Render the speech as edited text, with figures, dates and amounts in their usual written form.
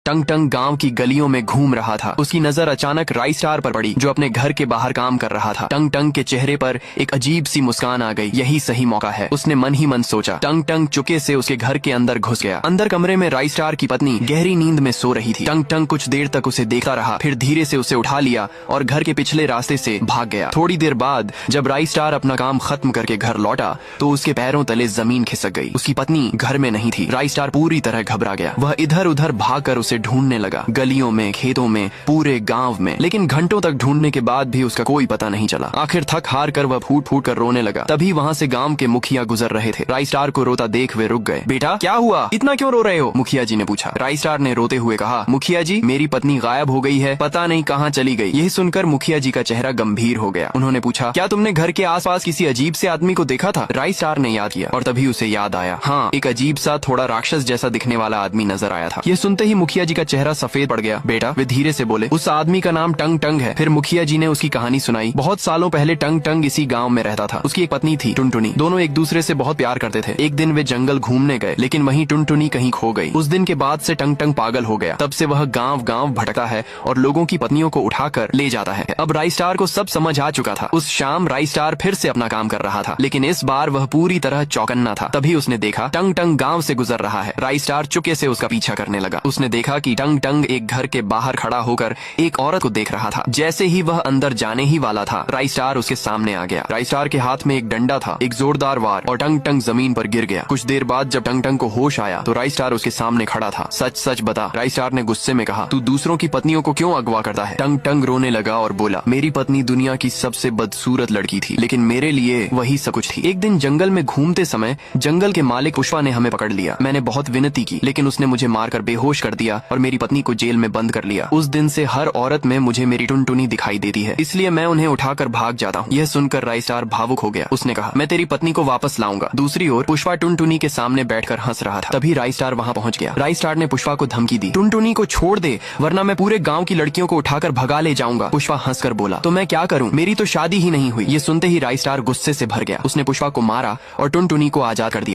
टंग टंग गांव की गलियों में घूम रहा था। उसकी नजर अचानक राई स्टार पर पड़ी जो अपने घर के बाहर काम कर रहा था। टंग टंग के चेहरे पर एक अजीब सी मुस्कान आ गई। यही सही मौका है, उसने मन ही मन सोचा। टंग टंग चुपके से उसके घर के अंदर घुस गया। अंदर कमरे में राई स्टार की पत्नी गहरी नींद में सो रही थी। टंग टंग कुछ देर तक उसे देखता रहा, फिर धीरे से उसे उठा लिया और घर के पिछले रास्ते से भाग गया। थोड़ी देर बाद जब राई स्टार अपना काम खत्म करके घर लौटा तो उसके पैरों तले जमीन खिसक गई। उसकी पत्नी घर में नहीं थी। राई स्टार पूरी तरह घबरा गया। वह इधर उधर भागकर उसे ढूंढने लगा, गलियों में, खेतों में, पूरे गांव में, लेकिन घंटों तक ढूंढने के बाद भी उसका कोई पता नहीं चला। आखिर थक हार कर वह फूट फूट कर रोने लगा। तभी वहाँ से गांव के मुखिया गुजर रहे थे। राई स्टार को रोता देख वे रुक गए। बेटा क्या हुआ, इतना क्यों रो रहे हो, मुखिया जी ने पूछा। राई स्टार ने रोते हुए कहा, मुखिया जी मेरी पत्नी गायब हो गई है, पता नहीं कहाँ चली गई। यही सुनकर मुखिया जी का चेहरा गंभीर हो गया। उन्होंने पूछा, क्या तुमने घर के आसपास किसी अजीब से आदमी को देखा था? राई स्टार ने याद किया और तभी उसे याद आया, हाँ, एक अजीब सा थोड़ा राक्षस जैसा दिखने वाला आदमी नजर आया था। यह सुनते ही मुखिया जी का चेहरा सफेद पड़ गया। बेटा, वे धीरे से बोले, उस आदमी का नाम टंग टंग है। फिर मुखिया जी ने उसकी कहानी सुनाई। बहुत सालों पहले टंग टंग इसी गांव में रहता था। उसकी एक पत्नी थी टुनटुनी। दोनों एक दूसरे से बहुत प्यार करते थे। एक दिन वे जंगल घूमने गए, लेकिन वहीं टुनटुनी कहीं खो गई। उस दिन के बाद से टंग टंग पागल हो गया। तब से वह गांव गांव भटकता है और लोगों की पत्नियों को उठाकर ले जाता है। अब राई स्टार को सब समझ आ चुका था। उस शाम राई स्टार फिर से अपना काम कर रहा था, लेकिन इस बार वह पूरी तरह चौकन्ना था। तभी उसने देखा टंग टंग गांव से गुजर रहा है। राई स्टार चुपके से उसका पीछा करने लगा। उसने देखा कि टंग टंग एक घर के बाहर खड़ा होकर एक औरत को देख रहा था। जैसे ही वह अंदर जाने ही वाला था, राई स्टार उसके सामने आ गया। राई स्टार के हाथ में एक डंडा था, एक जोरदार वार, और टंग टंग जमीन पर गिर गया। कुछ देर बाद जब टंग टंग को होश आया तो राई स्टार उसके सामने खड़ा था। सच सच बता, राई स्टार ने गुस्से में कहा, तू दूसरों की पत्नियों को क्यों अगवा करता है? टंग टंग रोने लगा और बोला, मेरी पत्नी दुनिया की सबसे बदसूरत लड़की थी, लेकिन मेरे लिए वही सब कुछ थी। एक दिन जंगल में घूमते समय जंगल के मालिक पुष्पा ने हमें पकड़ लिया। मैंने बहुत विनती की, लेकिन उसने मुझे मारकर बेहोश कर दिया और मेरी पत्नी को जेल में बंद कर लिया। उस दिन से हर औरत में मुझे मेरी टुनटुनी दिखाई देती है, इसलिए मैं उन्हें उठाकर भाग जाता हूँ। यह सुनकर राई स्टार भावुक हो गया। उसने कहा, मैं तेरी पत्नी को वापस लाऊंगा। दूसरी ओर पुष्पा टुनटुनी के सामने बैठकर हंस रहा था। तभी राई स्टार वहाँ पहुँच गया। राई स्टार ने पुष्पा को धमकी दी, टुनटुनी को छोड़ दे वरना मैं पूरे गाँव की लड़कियों को उठाकर भगा ले जाऊंगा। पुष्पा हंसकर बोला, तो मैं क्या करूँ, मेरी तो शादी ही नहीं हुई। ये सुनते ही राई स्टार गुस्से से भर गया। उसने पुष्पा को मारा और टुनटुनी को आजाद कर दिया।